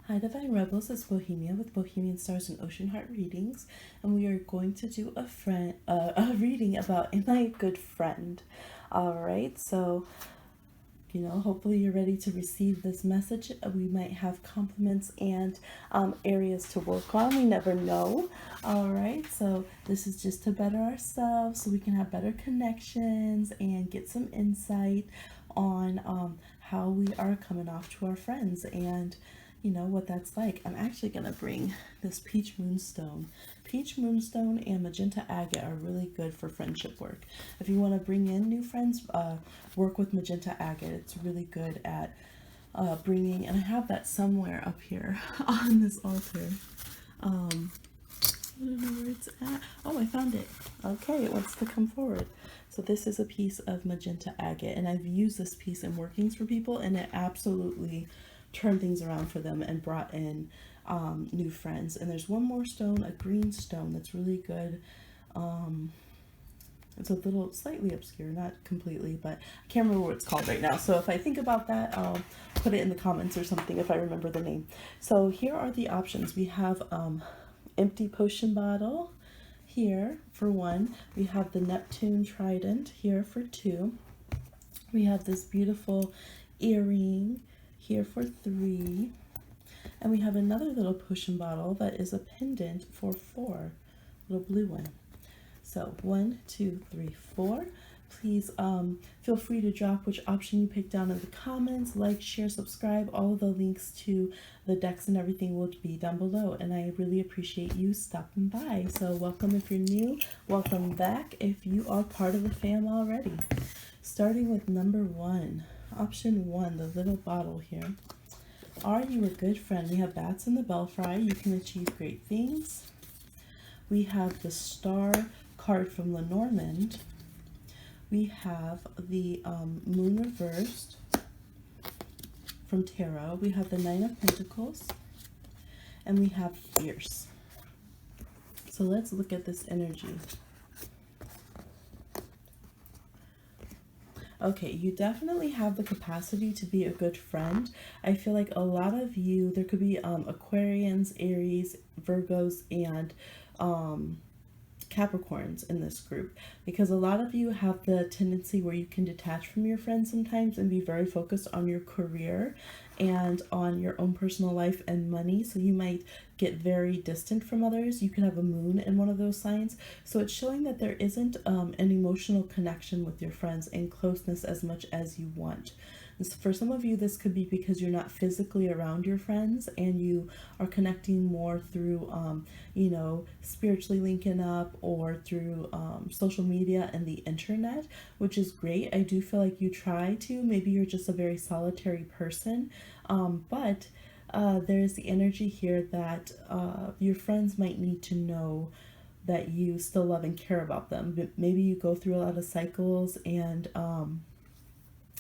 Hi Divine Rebels, it's Bohemia with Bohemian Stars and Ocean Heart Readings, and we are going to do a reading about Am I a Good Friend? Alright, so hopefully you're ready to receive this message. We might have compliments and areas to work on. We never know. Alright, so this is just to better ourselves so we can have better connections and get some insight on how we are coming off to our friends and what that's like. I'm actually going to bring this peach moonstone. Peach moonstone and magenta agate are really good for friendship work. If you want to bring in new friends, work with magenta agate. It's really good at bringing, and I have that somewhere up here on this altar. I don't know where it's at. Oh, I found it. Okay, it wants to come forward. So this is a piece of magenta agate, and I've used this piece in workings for people, and it absolutely turned things around for them and brought in new friends. And there's one more stone, a green stone, that's really good. It's a little slightly obscure, not completely, but I can't remember what it's called right now. So if I think about that, I'll put it in the comments or something if I remember the name. So here are the options. We have empty potion bottle here for 1. We have the Neptune Trident here for 2. We have this beautiful earring here for 3. And we have another little potion bottle that is a pendant for 4. Little blue one. So 1, 2, 3, 4. Please feel free to drop which option you picked down in the comments. Like, share, subscribe. All of the links to the decks and everything will be down below. And I really appreciate you stopping by. So welcome if you're new. Welcome back if you are part of the fam already. Starting with number 1. Option 1, the little bottle here. Are you a good friend? We have bats in the belfry. You can achieve great things. We have the star card from Lenormand. We have the moon reversed from tarot. We have the 9 of Pentacles. And we have fierce. So let's look at this energy. Okay, you definitely have the capacity to be a good friend. I feel like a lot of you, there could be Aquarians, Aries, Virgos, and Capricorns in this group, because a lot of you have the tendency where you can detach from your friends sometimes and be very focused on your career and on your own personal life and money. So you might get very distant from others. You can have a moon in one of those signs. So it's showing that there isn't an emotional connection with your friends and closeness as much as you want. For some of you, this could be because you're not physically around your friends and you are connecting more through, spiritually linking up or through social media and the internet, which is great. I do feel like you try to. Maybe you're just a very solitary person, but there's the energy here that your friends might need to know that you still love and care about them. Maybe you go through a lot of cycles and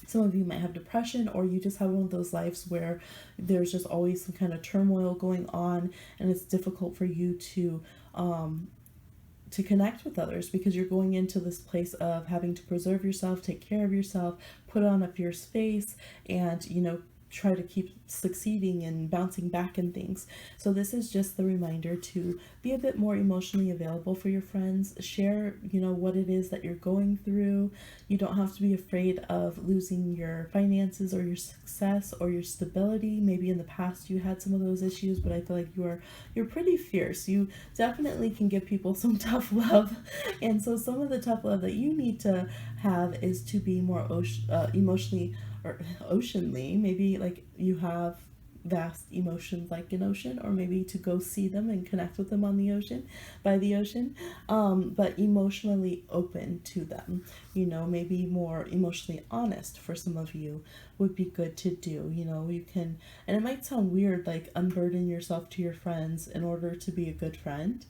some of you might have depression, or you just have one of those lives where there's just always some kind of turmoil going on and it's difficult for you to connect with others because you're going into this place of having to preserve yourself, take care of yourself, put on a fierce face, and try to keep succeeding and bouncing back and things. So this is just the reminder to be a bit more emotionally available for your friends. Share, what it is that you're going through. You don't have to be afraid of losing your finances or your success or your stability. Maybe in the past you had some of those issues, but I feel like you're pretty fierce. You definitely can give people some tough love. And so some of the tough love that you need to have is to be more emotionally or oceanly. Maybe like you have vast emotions like an ocean, or maybe to go see them and connect with them on the ocean, by the ocean, but emotionally open to them. Maybe more emotionally honest for some of you would be good to do. You can, and it might sound weird, like unburden yourself to your friends in order to be a good friend.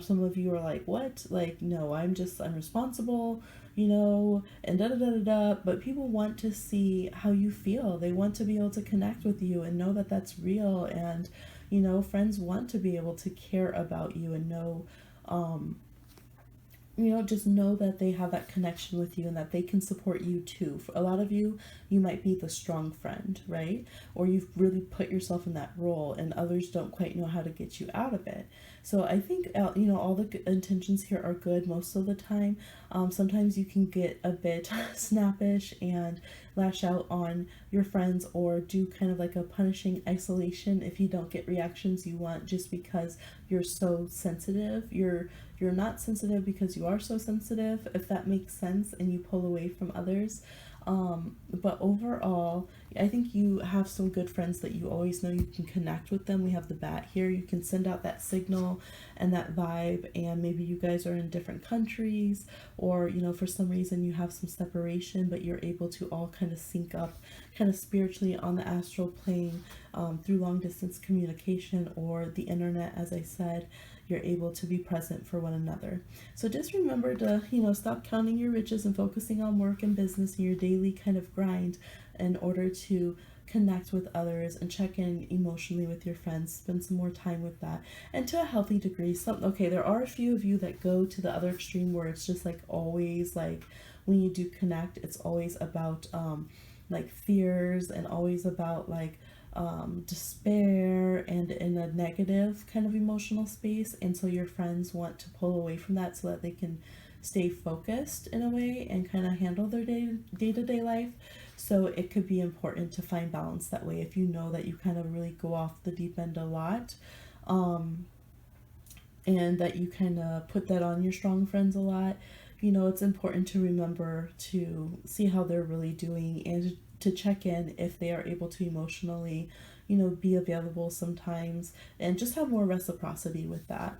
Some of you are like, what? Like, no, I'm responsible, and da da da da da. But people want to see how you feel. They want to be able to connect with you and know that that's real. And, friends want to be able to care about you and know just know that they have that connection with you and that they can support you too. For a lot of you, you might be the strong friend, right? Or you've really put yourself in that role and others don't quite know how to get you out of it. So I think, all the intentions here are good most of the time. Sometimes you can get a bit snappish and lash out on your friends or do kind of like a punishing isolation if you don't get reactions you want just because you're so sensitive. You're not sensitive because you are so sensitive, if that makes sense, and you pull away from others. But overall, I think you have some good friends that you always know you can connect with them. We have the bat here. You can send out that signal and that vibe, and maybe you guys are in different countries, or, for some reason you have some separation, but you're able to all kind of sync up kind of spiritually on the astral plane, through long distance communication or the internet, as I said. You're able to be present for one another. So just remember to, stop counting your riches and focusing on work and business and your daily kind of grind in order to connect with others and check in emotionally with your friends. Spend some more time with that, and to a healthy degree. Okay, there are a few of you that go to the other extreme where it's just like always like when you do connect, it's always about like fears and always about like despair and in a negative kind of emotional space. And so your friends want to pull away from that so that they can stay focused in a way and kind of handle their day-to-day life. So it could be important to find balance that way if you know that you kind of really go off the deep end a lot, and that you kind of put that on your strong friends a lot. It's important to remember to see how they're really doing and to check in if they are able to emotionally, be available sometimes, and just have more reciprocity with that.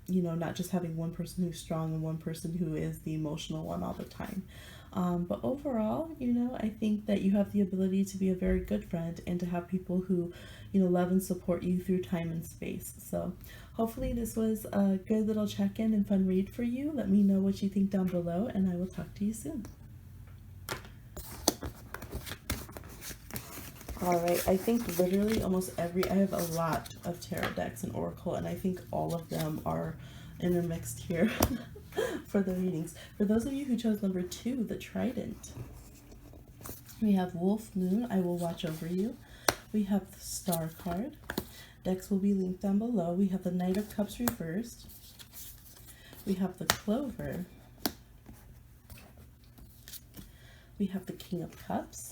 Not just having one person who's strong and one person who is the emotional one all the time. But overall, I think that you have the ability to be a very good friend and to have people who, love and support you through time and space. So hopefully this was a good little check-in and fun read for you. Let me know what you think down below, and I will talk to you soon. Alright, I think literally almost I have a lot of tarot decks and oracle, and I think all of them are intermixed here for the readings. For those of you who chose number 2, the Trident, we have Wolf Moon, I will watch over you. We have the Star card. Decks will be linked down below. We have the Knight of Cups reversed. We have the Clover. We have the King of Cups.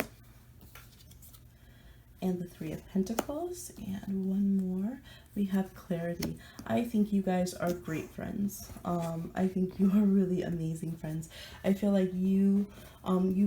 And the Three of Pentacles. And one more. We have Clarity. I think you guys are great friends. I think you are really amazing friends. I feel like you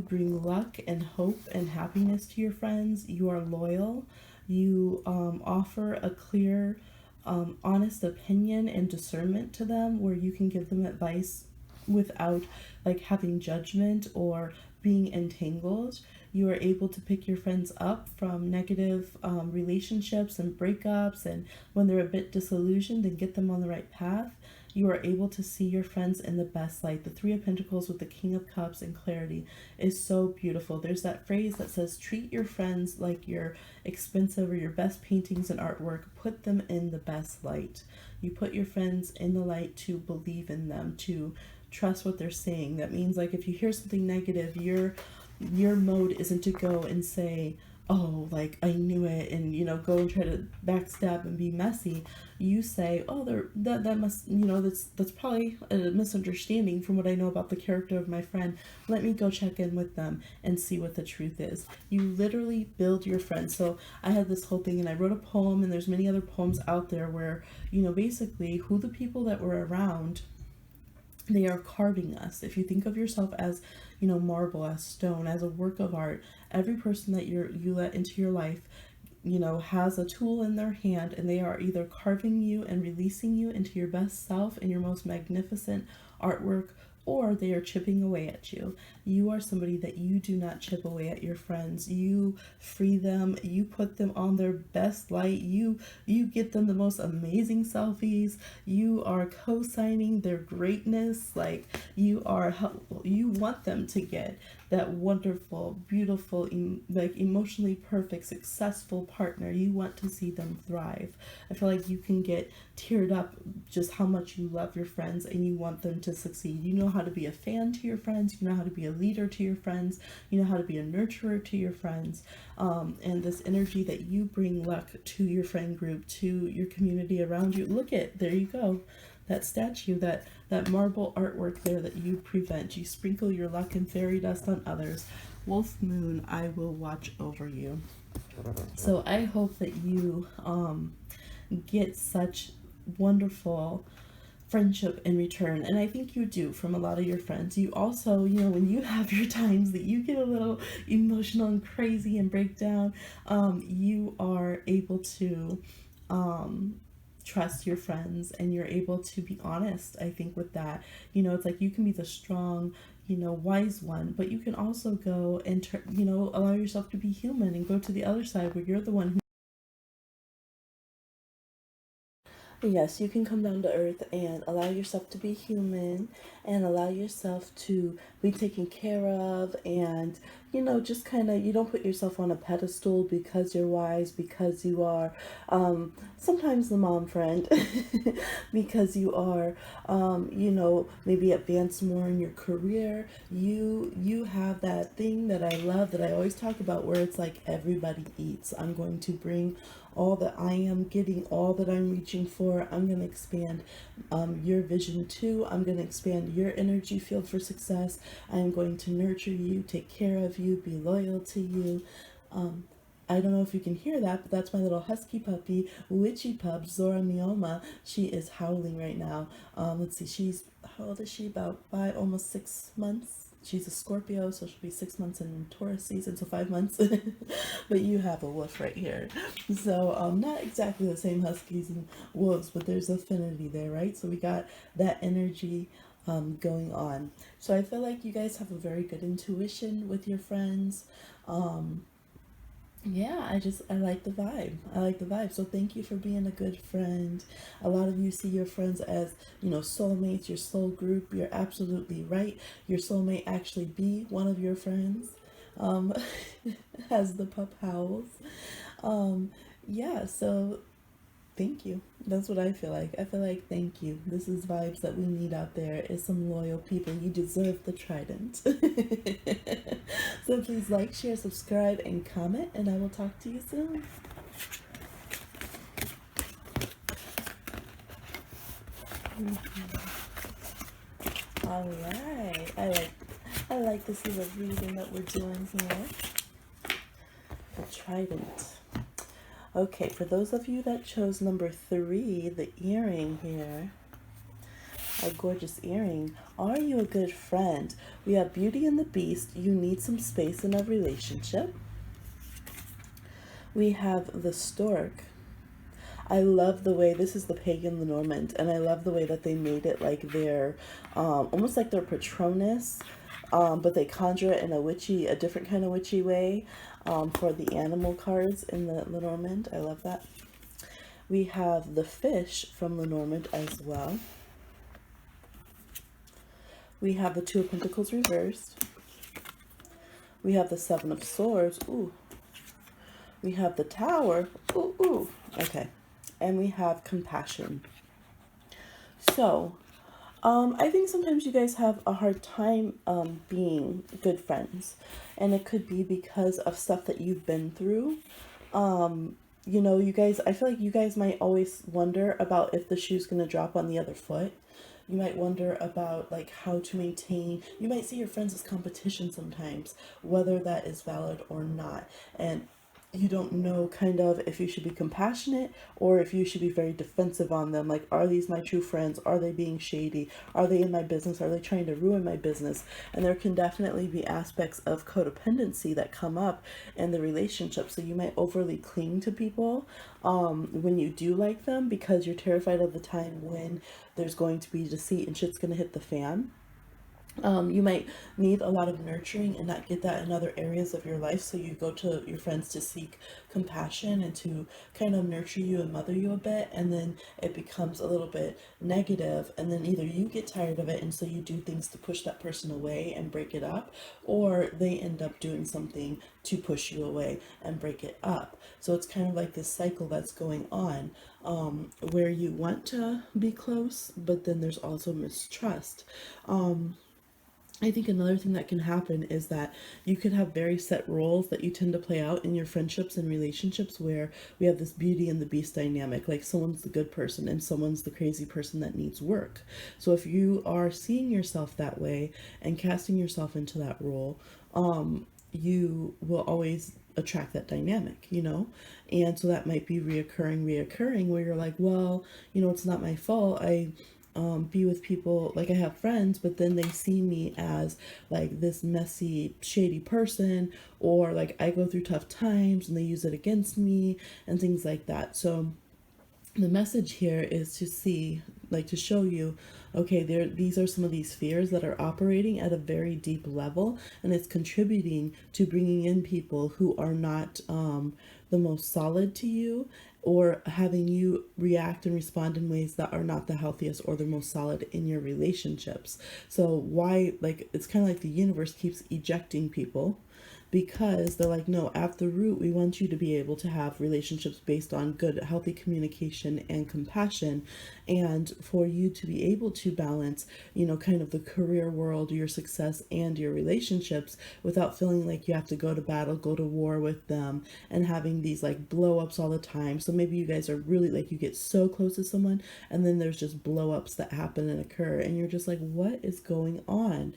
bring luck and hope and happiness to your friends. You are loyal. You offer a clear, honest opinion and discernment to them, where you can give them advice without like having judgment or being entangled. You are able to pick your friends up from negative relationships and breakups, and when they're a bit disillusioned, and get them on the right path. You are able to see your friends in the best light. The Three of Pentacles with the King of Cups and Clarity is so beautiful. There's that phrase that says, treat your friends like your expensive or your best paintings and artwork. Put them in the best light. You put your friends in the light to believe in them, to trust what they're saying. That means like if you hear something negative, your mode isn't to go and say, oh, like I knew it, and go and try to backstab and be messy. You say, oh, that must, that's probably a misunderstanding from what I know about the character of my friend. Let me go check in with them and see what the truth is. You literally build your friends. So I had this whole thing, and I wrote a poem, and there's many other poems out there where basically who the people that were around, they are carving us. If you think of yourself as marble, as stone, as a work of art, every person that you let into your life has a tool in their hand, and they are either carving you and releasing you into your best self and your most magnificent artwork, or they are chipping away at you. You are somebody that you do not chip away at your friends. You free them, you put them on their best light, you get them the most amazing selfies, you are co-signing their greatness. Like, you want them to get that wonderful, beautiful, like emotionally perfect, successful partner. You want to see them thrive. I feel like you can get teared up just how much you love your friends and you want them to succeed. You know how to be a fan to your friends, you know how to be a leader to your friends, you know how to be a nurturer to your friends. And this energy that you bring luck to your friend group, to your community around you. Look at, there you go, that statue, that marble artwork there that you prevent. You sprinkle your luck and fairy dust on others. Wolf Moon, I will watch over you. So I hope that you get such wonderful friendship in return, and I think you do from a lot of your friends. You also, you know, when you have your times that you get a little emotional and crazy and break down, you are able to trust your friends, and you're able to be honest. I think with that, you know, it's like you can be the strong, you know, wise one, but you can also go and you know, allow yourself to be human and go to the other side where you're the one who, yes, you can come down to earth and allow yourself to be human and allow yourself to be taken care of. And, you know, just kind of, you don't put yourself on a pedestal because you're wise, because you are sometimes the mom friend, because you are, you know, maybe advanced more in your career. You have that thing that I love, that I always talk about, where it's like everybody eats. I'm going to bring all that I am getting, all that I'm reaching for. I'm going to expand your vision too. I'm going to expand your energy field for success. I am going to nurture you, take care of you, be loyal to you. I don't know if you can hear that, but that's my little husky puppy, witchy pup, Zora Mioma. She is howling right now. Let's see, she's, how old is she? About 5, almost 6 months. She's a Scorpio, so she'll be 6 months in Taurus season, so 5 months. But you have a wolf right here. So not exactly the same huskies and wolves, but there's affinity there, right? So we got that energy going on. So I feel like you guys have a very good intuition with your friends. Yeah, I like the vibe. I like the vibe. So thank you for being a good friend. A lot of you see your friends as, you know, soulmates, your soul group. You're absolutely right. Your soulmate actually be one of your friends. Um, as the pup howls. Yeah, so thank you. That's what I feel like. I feel like thank you. This is vibes that we need out there, is some loyal people. You deserve the Trident. So please like, share, subscribe, and comment, and I will talk to you soon. All right. I like this little reading that we're doing here. The Trident. Okay, for those of you that chose number 3, the earring here, a gorgeous earring. Are you a good friend? We have Beauty and the Beast. You need some space in a relationship. We have the Stork. I love the way, this is the pagan Lenormand, and I love the way that they made it like their, almost like their Patronus, but they conjure it in a different kind of witchy way for the animal cards in the Lenormand. I love that. We have the Fish from Lenormand as well. We have the Two of Pentacles reversed. We have the Seven of Swords. Ooh. We have the Tower. Ooh, ooh. Okay. And we have Compassion. So, I think sometimes you guys have a hard time being good friends. And it could be because of stuff that you've been through. You know, you guys, I feel like you guys might always wonder about if the shoe's going to drop on the other foot. You might wonder about like how to maintain, you might see your friends as competition sometimes, whether that is valid or not. And you don't know kind of if you should be compassionate or if you should be very defensive on them. Like, are these my true friends? Are they being shady? Are they in my business? Are they trying to ruin my business? And there can definitely be aspects of codependency that come up in the relationship. So you might overly cling to people when you do like them, because you're terrified of the time when there's going to be deceit and shit's going to hit the fan. You might need a lot of nurturing and not get that in other areas of your life. So you go to your friends to seek compassion and to kind of nurture you and mother you a bit. And then it becomes a little bit negative. And then either you get tired of it and so you do things to push that person away and break it up, or they end up doing something to push you away and break it up. So it's kind of like this cycle that's going on, where you want to be close, but then there's also mistrust. I think another thing that can happen is that you could have very set roles that you tend to play out in your friendships and relationships, where we have this beauty and the beast dynamic. Like someone's the good person and someone's the crazy person that needs work. So if you are seeing yourself that way and casting yourself into that role, you will always attract that dynamic, you know? And so that might be reoccurring, where you're like, well, you know, it's not my fault. I be with people, like I have friends, but then they see me as like this messy, shady person, or like I go through tough times and they use it against me and things like that. So the message here is to see, like to show you, okay, these are some of these fears that are operating at a very deep level, and it's contributing to bringing in people who are not the most solid to you, or having you react and respond in ways that are not the healthiest or the most solid in your relationships. So why, like, it's kind of like the universe keeps ejecting people, because they're like, no, at the root, we want you to be able to have relationships based on good, healthy communication and compassion, and for you to be able to balance, you know, kind of the career world, your success, and your relationships without feeling like you have to go to battle, go to war with them, and having these like blow ups all the time. So maybe you guys are really like, you get so close to someone, and then there's just blow ups that happen and occur, and you're just like, what is going on?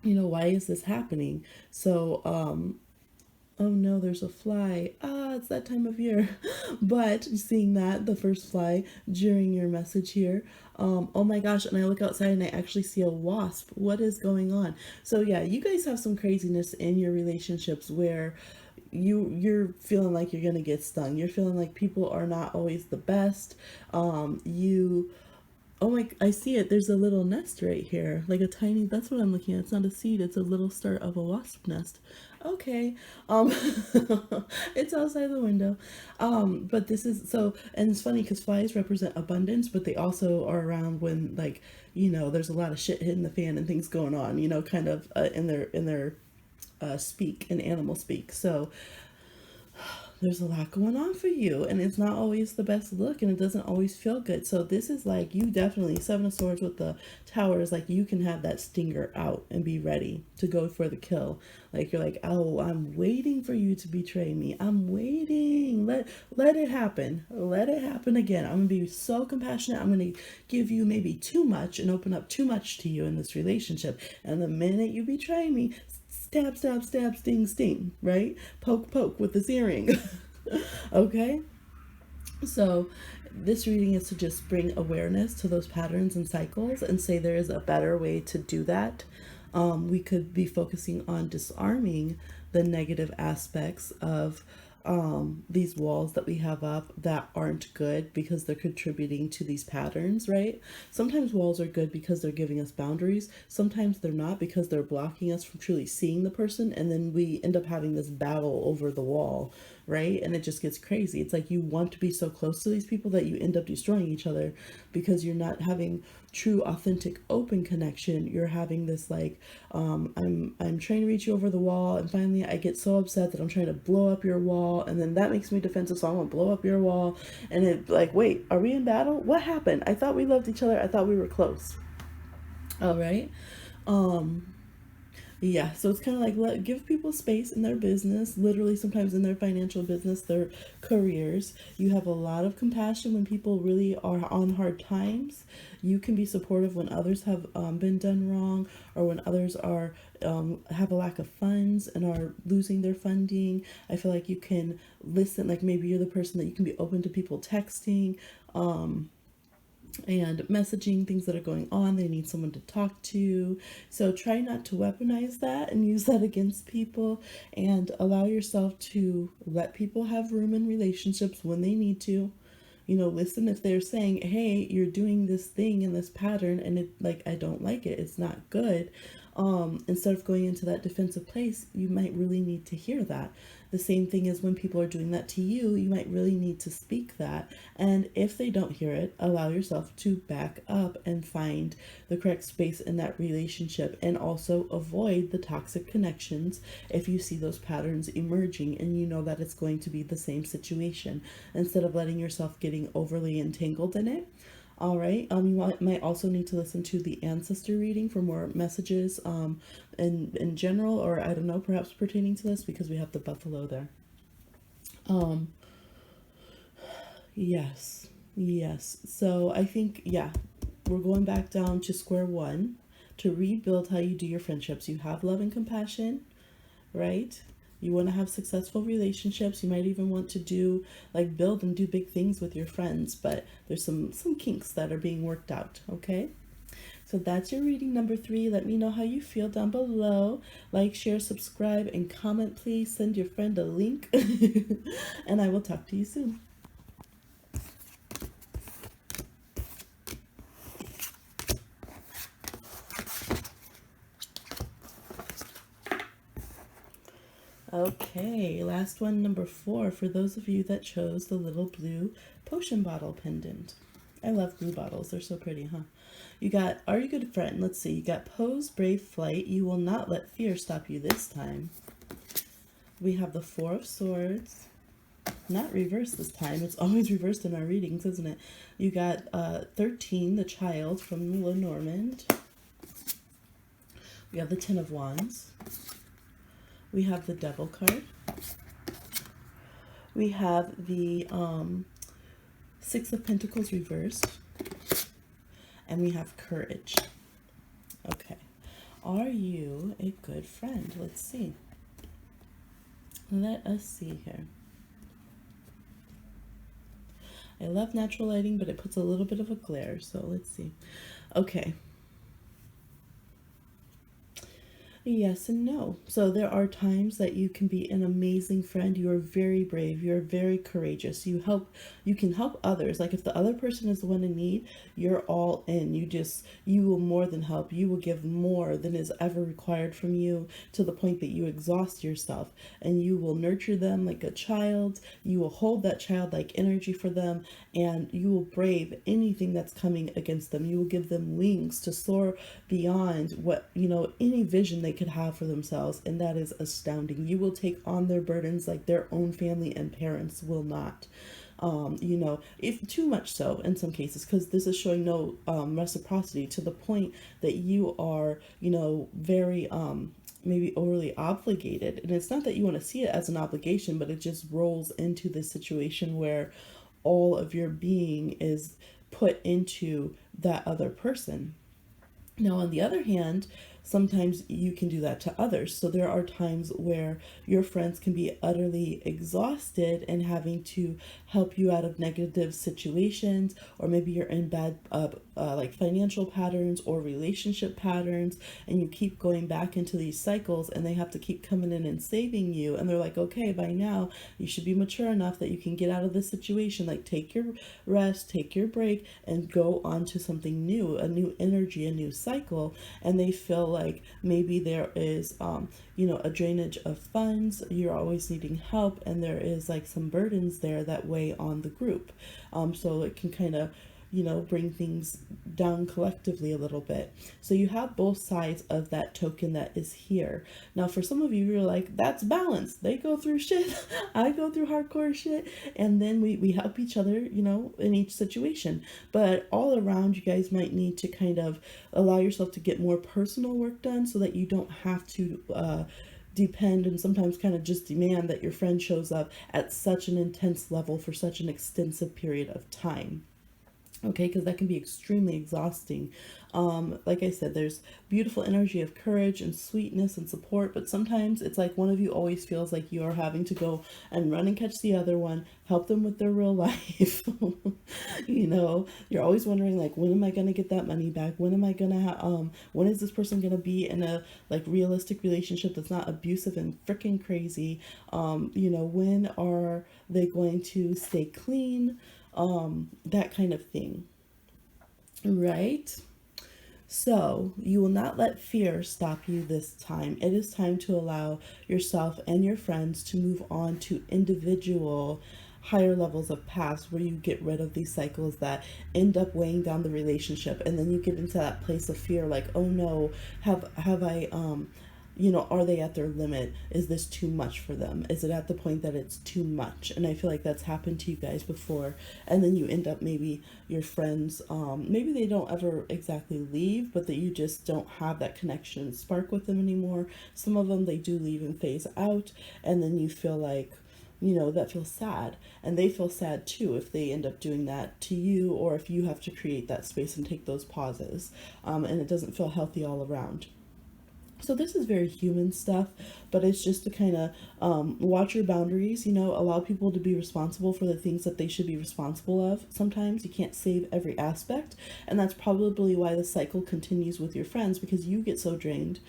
You know, why is this happening? So, oh no, there's a fly. Ah, it's that time of year. But seeing that, the first fly during your message here, oh my gosh, and I look outside and I actually see a wasp. What is going on? So yeah, you guys have some craziness in your relationships where you're feeling like you're gonna get stung. You're feeling like people are not always the best. You Oh my, I see it. There's a little nest right here. Like a tiny, that's what I'm looking at. It's not a seed, it's a little start of a wasp nest. Okay. Um it's outside the window. But this is so, and it's funny because flies represent abundance, but they also are around when, like, you know, there's a lot of shit hitting the fan and things going on, you know, kind of in their speak, in animal speak. So there's a lot going on for you, and it's not always the best look, and it doesn't always feel good. So this is like, you definitely, Seven of Swords with the Tower is like, you can have that stinger out and be ready to go for the kill. Like you're like, oh, I'm waiting for you to betray me. I'm waiting. Let it happen. Let it happen again. I'm gonna be so compassionate. I'm gonna give you maybe too much and open up too much to you in this relationship, and the minute you betray me, stab, stab, stab, sting, sting, right? Poke, poke with this earring. Okay? So, this reading is to just bring awareness to those patterns and cycles and say there is a better way to do that. We could be focusing on disarming the negative aspects of these walls that we have up that aren't good because they're contributing to these patterns, right? Sometimes walls are good because they're giving us boundaries. Sometimes they're not, because they're blocking us from truly seeing the person. And then we end up having this battle over the wall, right? And it just gets crazy. It's like you want to be so close to these people that you end up destroying each other because you're not having true, authentic, open connection. You're having this like, I'm trying to reach you over the wall, and finally I get so upset that I'm trying to blow up your wall, and then that makes me defensive, so I want to blow up your wall. And it like, wait, are we in battle? What happened? I thought we loved each other. I thought we were close. All right. Yeah, so it's kind of like, give people space in their business, literally sometimes in their financial business, their careers. You have a lot of compassion when people really are on hard times. You can be supportive when others have been done wrong, or when others are have a lack of funds and are losing their funding. I feel like you can listen, like maybe you're the person that you can be open to people texting. And messaging things that are going on. They need someone to talk to. So try not to weaponize that and use that against people, and allow yourself to let people have room in relationships when they need to, listen if they're saying, hey, you're doing this thing in this pattern and it, like, I don't like it, it's not good. Instead of going into that defensive place, you might really need to hear that. The same thing is when people are doing that to you, you might really need to speak that. And if they don't hear it, allow yourself to back up and find the correct space in that relationship, and also avoid the toxic connections if you see those patterns emerging and you know that it's going to be the same situation, instead of letting yourself getting overly entangled in it. All right. You might also need to listen to the ancestor reading for more messages in general, or I don't know, perhaps pertaining to this, because we have the buffalo there. Yes. Yes. So I think, yeah, we're going back down to square one to rebuild how you do your friendships. You have love and compassion, right? You want to have successful relationships. You might even want to do, like, build and do big things with your friends, but there's some kinks that are being worked out, okay? So that's your reading number 3. Let me know how you feel down below. Like, share, subscribe, and comment, please. Send your friend a link. And I will talk to you soon. Okay, last one, number 4, for those of you that chose the little blue potion bottle pendant. I love blue bottles. They're so pretty, huh? You got, are you good friend? Let's see. You got pose, brave flight. You will not let fear stop you this time. We have the 4 of swords. Not reversed this time. It's always reversed in our readings, isn't it? You got 13, the child from Lenormand. We have the 10 of wands. We have the devil card. We have the 6 of pentacles reversed. And we have courage. Okay. Are you a good friend? Let's see. Let us see here. I love natural lighting, but it puts a little bit of a glare. So let's see. Okay. Yes and no. So there are times that you can be an amazing friend. You are very brave. You're very courageous. You can help others. Like if the other person is the one in need, you're all in. You will more than help. You will give more than is ever required from you, to the point that you exhaust yourself, and you will nurture them like a child. You will hold that childlike energy for them, and you will brave anything that's coming against them. You will give them wings to soar beyond what, any vision they could have for themselves, and that is astounding. You will take on their burdens like their own family and parents will not. If too much so in some cases, because this is showing no reciprocity, to the point that you are, very maybe overly obligated. And it's not that you want to see it as an obligation, but it just rolls into this situation where all of your being is put into that other person. Now, on the other hand, sometimes you can do that to others. So there are times where your friends can be utterly exhausted and having to help you out of negative situations, or maybe you're in bad like financial patterns or relationship patterns, and you keep going back into these cycles, and they have to keep coming in and saving you, and they're like, okay, by now you should be mature enough that you can get out of this situation. Like, take your rest, take your break, and go on to something new, a new energy, a new cycle. And they feel like maybe there is a drainage of funds, you're always needing help, and there is like some burdens there that weigh on the group. So it can kind of bring things down collectively a little bit. So you have both sides of that token that is here. Now, for some of you, you're like, that's balance. They go through shit. I go through hardcore shit. And then we help each other, in each situation. But all around, you guys might need to kind of allow yourself to get more personal work done, so that you don't have to depend and sometimes kind of just demand that your friend shows up at such an intense level for such an extensive period of time. Okay, because that can be extremely exhausting. Like I said, there's beautiful energy of courage and sweetness and support, but sometimes it's like one of you always feels like you are having to go and run and catch the other one, help them with their real life. You're always wondering, like, when am I going to get that money back? When am I going to when is this person going to be in a like realistic relationship that's not abusive and freaking crazy? When are they going to stay clean? that kind of thing, right? So, you will not let fear stop you this time. It is time to allow yourself and your friends to move on to individual higher levels of paths where you get rid of these cycles that end up weighing down the relationship, and then you get into that place of fear like, oh no, have I are they at their limit? Is this too much for them? Is it at the point that it's too much? And I feel like that's happened to you guys before. And then you end up, maybe your friends, maybe they don't ever exactly leave, but that you just don't have that connection and spark with them anymore. Some of them, they do leave and phase out. And then you feel like, that feels sad. And they feel sad too if they end up doing that to you, or if you have to create that space and take those pauses. And it doesn't feel healthy all around. So this is very human stuff, but it's just to kind of watch your boundaries, allow people to be responsible for the things that they should be responsible of. Sometimes you can't save every aspect, and that's probably why the cycle continues with your friends, because you get so drained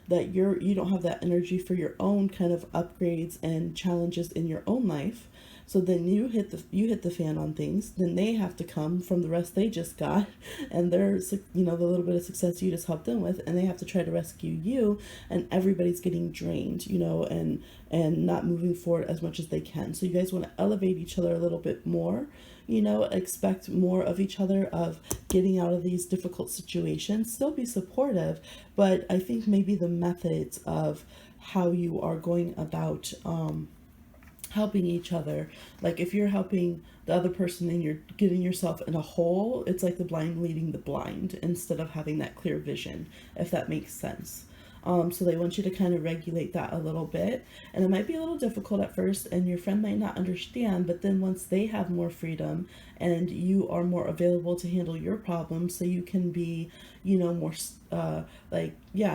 that you don't have that energy for your own kind of upgrades and challenges in your own life. So then you hit the fan on things. Then they have to come from the rest they just got, and their the little bit of success you just helped them with, and they have to try to rescue you, and everybody's getting drained, and not moving forward as much as they can. So you guys want to elevate each other a little bit more. Expect more of each other, of getting out of these difficult situations. Still be supportive, but I think maybe the methods of how you are going about helping each other, like if you're helping the other person and you're getting yourself in a hole, it's like the blind leading the blind instead of having that clear vision, if that makes sense. So they want you to kind of regulate that a little bit, and it might be a little difficult at first, and your friend might not understand, but then once they have more freedom and you are more available to handle your problems, so you can be, more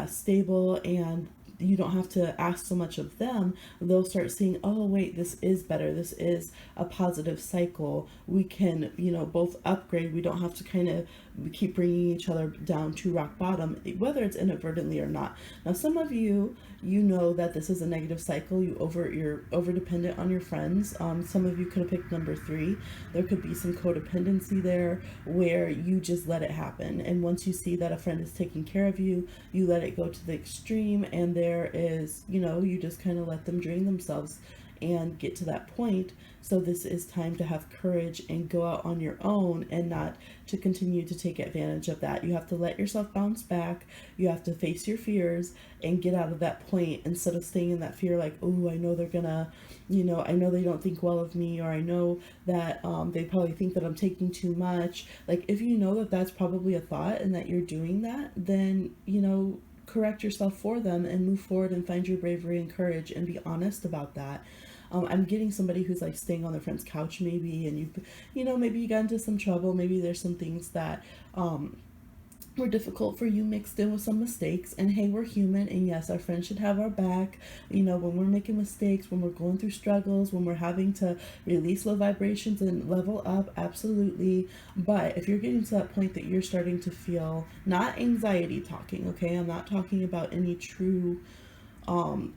stable, and you don't have to ask so much of them, they'll start seeing, oh wait, this is better, this is a positive cycle, we can both upgrade, we don't have to kind of keep bringing each other down to rock bottom, whether it's inadvertently or not. Now some of you that this is a negative cycle, you're over dependent on your friends. Some of you could have picked number 3. There could be some codependency there where you just let it happen, and once you see that a friend is taking care of you, you let it go to the extreme, and there is you just kind of let them drain themselves and get to that point. So this is time to have courage and go out on your own, and not to continue to take advantage of that. You have to let yourself bounce back. You have to face your fears and get out of that point, instead of staying in that fear like, oh, I know they're gonna, I know they don't think well of me, or I know that they probably think that I'm taking too much. Like if you know that that's probably a thought and that you're doing that, then correct yourself for them and move forward and find your bravery and courage and be honest about that. I'm getting somebody who's like staying on their friend's couch maybe, and maybe you got into some trouble, maybe there's some things that were difficult for you mixed in with some mistakes, and hey, we're human, and yes, our friends should have our back, when we're making mistakes, when we're going through struggles, when we're having to release low vibrations and level up, absolutely. But if you're getting to that point that you're starting to feel, not anxiety talking, okay, I'm not talking about any true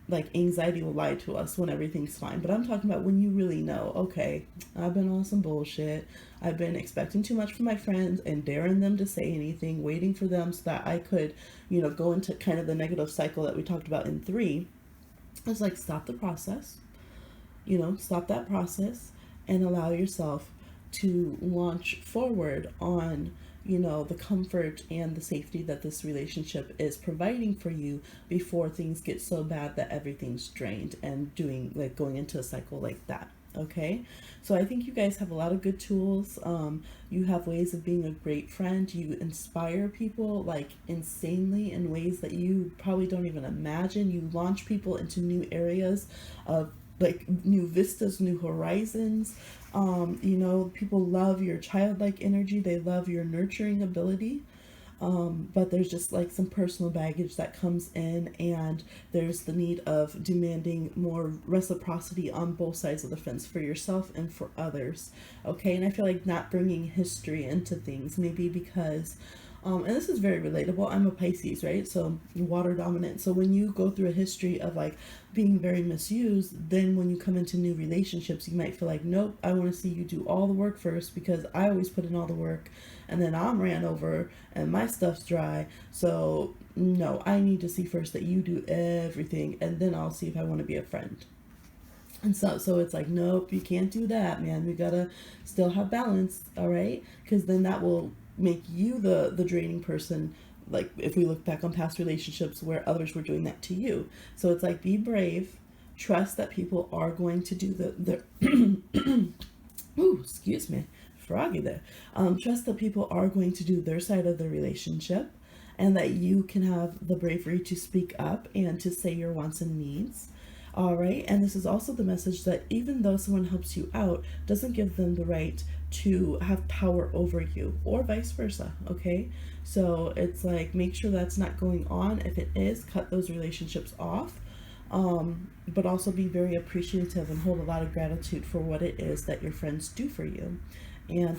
like anxiety will lie to us when everything's fine, but I'm talking about when you really know, okay, I've been on some bullshit, I've been expecting too much from my friends and daring them to say anything, waiting for them so that I could go into kind of the negative cycle that we talked about in 3. It's like, stop the process, stop that process, and allow yourself to launch forward on the comfort and the safety that this relationship is providing for you, before things get so bad that everything's drained and going into a cycle like that. Okay, so I think you guys have a lot of good tools. You have ways of being a great friend. You inspire people like insanely in ways that you probably don't even imagine. You launch people into new areas of like new vistas, new horizons. People love your childlike energy. They love your nurturing ability. But there's just like some personal baggage that comes in, and there's the need of demanding more reciprocity on both sides of the fence, for yourself and for others. Okay, and I feel like not bringing history into things, maybe because And this is very relatable. I'm a Pisces, right? So water dominant. So when you go through a history of like being very misused, then when you come into new relationships, you might feel like, nope, I want to see you do all the work first because I always put in all the work and then I'm ran over and my stuff's dry. So no, I need to see first that you do everything and then I'll see if I want to be a friend. And so it's like, nope, you can't do that, man. We gotta still have balance, all right? Because then that will make you the draining person. Like if we look back on past relationships where others were doing that to you. So it's like, be brave, trust that people are going to do the ooh, excuse me, froggy there. Trust that people are going to do their side of the relationship, and that you can have the bravery to speak up and to say your wants and needs. All right. And this is also the message that even though someone helps you out, doesn't give them the right to have power over you, or vice versa. Okay. So it's like, make sure that's not going on. If it is, cut those relationships off. But also be very appreciative and hold a lot of gratitude for what it is that your friends do for you. And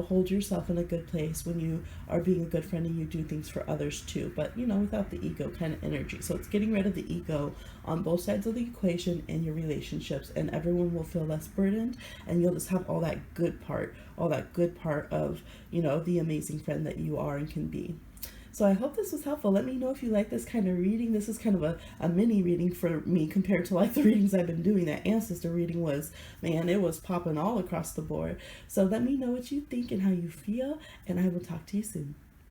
hold yourself in a good place when you are being a good friend and you do things for others too, but without the ego kind of energy. So it's getting rid of the ego on both sides of the equation in your relationships, and everyone will feel less burdened, and you'll just have all that good part of the amazing friend that you are and can be. So I hope this was helpful. Let me know if you like this kind of reading. This is kind of a mini reading for me compared to like the readings I've been doing. That ancestor reading was, man, it was popping all across the board. So let me know what you think and how you feel, and I will talk to you soon.